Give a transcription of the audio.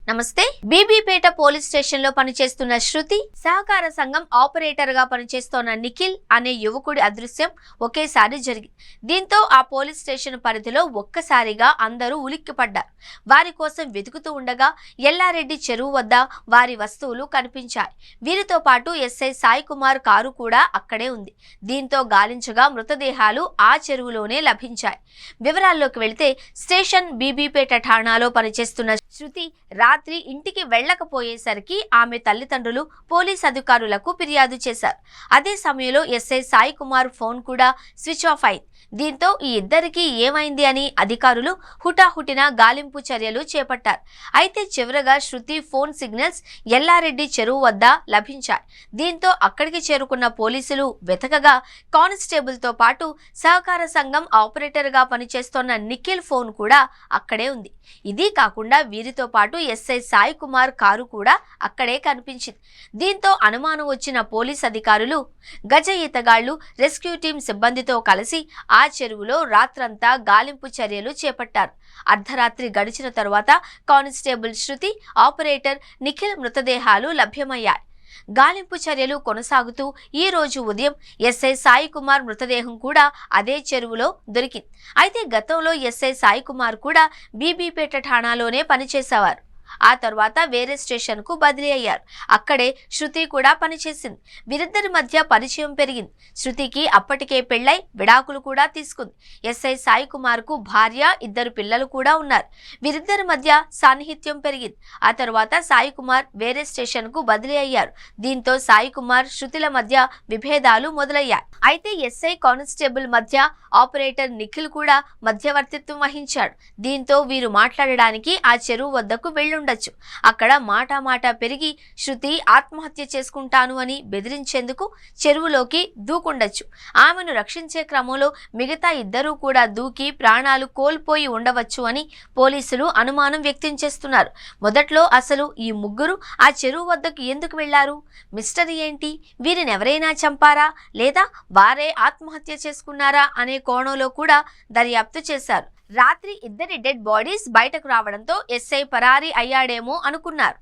నమస్తే. Bibipet police station లో పనిచేస్తున్న శృతి, సహకార సంఘం ఆపరేటర్ గా పనిచేస్తున్న నిఖిల్ అనే యువకుడి అదృశ్యం ఒకేసారి జరిగింది. దీంతో ఆ పోలీస్ స్టేషన్ పరిధిలో ఒక్కసారిగా అందరూ ఉలిక్కిపడ్డారు. వారి కోసం వెతుకుతూ ఉండగా ఎల్లారెడ్డి చెరువు వద్ద వారి వస్తువులు కనిపించాయి. వీరితో పాటు ఎస్ఐ సాయి కుమార్ కారు కూడా అక్కడే ఉంది. దీంతో గాలించగా మృతదేహాలు ఆ చెరువులోనే లభించాయి. వివరాల్లోకి వెళితే స్టేషన్ బీబీపేట ఠాణాలో పనిచేస్తున్న శృతి రాత్రి ఇంటికి వెళ్లకపోయేసరికి ఆమె తల్లిదండ్రులు పోలీస్ అధికారులకు ఫిర్యాదు చేశారు. అదే సమయంలో ఎస్ఐ సాయి కుమార్ ఫోన్ కూడా స్విచ్ ఆఫ్ అయింది. దీంతో ఈ ఇద్దరికి ఏమైంది అని అధికారులు హుటాహుటిన గాలింపు చర్యలు చేపట్టారు. అయితే చివరగా శృతి ఫోన్ సిగ్నల్స్ ఎల్లారెడ్డి చెరువు వద్ద లభించాయి. దీంతో అక్కడికి చేరుకున్న పోలీసులు వెతకగా కానిస్టేబుల్ తో పాటు సహకార సంఘం ఆపరేటర్ గా పనిచేస్తున్న నిఖిల్ ఫోన్ కూడా అక్కడే ఉంది. ఇది కాకుండా వీరితో పాటు ఎస్ఐ సాయి కుమార్ కారు కూడా అక్కడే కనిపించింది. దీంతో అనుమానం వచ్చిన పోలీస్ అధికారులు గజ ఈతగాళ్లు రెస్క్యూ టీం సిబ్బందితో కలిసి ఆ చెరువులో రాత్రంతా గాలింపు చర్యలు చేపట్టారు. అర్ధరాత్రి గడిచిన తరువాత కానిస్టేబుల్ శృతి, ఆపరేటర్ నిఖిల్ మృతదేహాలు లభ్యమయ్యాయి. గాలింపు చర్యలు కొనసాగుతూ ఈ రోజు ఉదయం ఎస్ఐ సాయి కుమార్ మృతదేహం కూడా అదే చెరువులో దొరికింది. అయితే గతంలో ఎస్ఐ సాయి కుమార్ కూడా బీబీపేట ఠాణాలోనే పనిచేసేవారు. ఆ తర్వాత వేరే స్టేషన్ కు బదిలీ అయ్యారు. అక్కడే శృతి కూడా పనిచేసింది. వీరిద్దరి మధ్య పరిచయం పెరిగింది. శృతికి అప్పటికే పెళ్లై విడాకులు కూడా తీసుకుంది. ఎస్ఐ సాయి కుమార్ కు భార్య, ఇద్దరు పిల్లలు కూడా ఉన్నారు. వీరిద్దరి మధ్య సాన్నిహిత్యం పెరిగింది. ఆ తర్వాత సాయి కుమార్ వేరే స్టేషన్ కు బదిలీ అయ్యారు. దీంతో సాయి కుమార్, శృతిల మధ్య విభేదాలు మొదలయ్యాయి. అయితే ఎస్ఐ కానిస్టేబుల్ మధ్య ఆపరేటర్ నిఖిల్ కూడా మధ్యవర్తిత్వం వహించాడు. దీంతో వీరు మాట్లాడడానికి ఆ చెరువు వద్దకు వెళ్ళుండొచ్చు. అక్కడ మాట పెరిగి శృతి ఆత్మహత్య చేసుకుంటాను అని బెదిరించేందుకు చెరువులోకి దూకుండొచ్చు. ఆమెను రక్షించే క్రమంలో మిగతా ఇద్దరూ కూడా దూకి ప్రాణాలు కోల్పోయి ఉండవచ్చు అని పోలీసులు అనుమానం వ్యక్తం చేస్తున్నారు. మొదట్లో అసలు ఈ ముగ్గురు ఆ చెరువు వద్దకు ఎందుకు వెళ్లారు? మిస్టరీ ఏంటి? వీరిని ఎవరైనా చంపారా లేదా వారే ఆత్మహత్య చేసుకున్నారా అనే కోణంలో కూడా దర్యాప్తు చేశారు. రాత్రి ఇద్దరి డెడ్ బాడీస్ బయటకు రావడంతో ఎస్ఐ పరారీ అయ్యాడేమో అనుకున్నారు.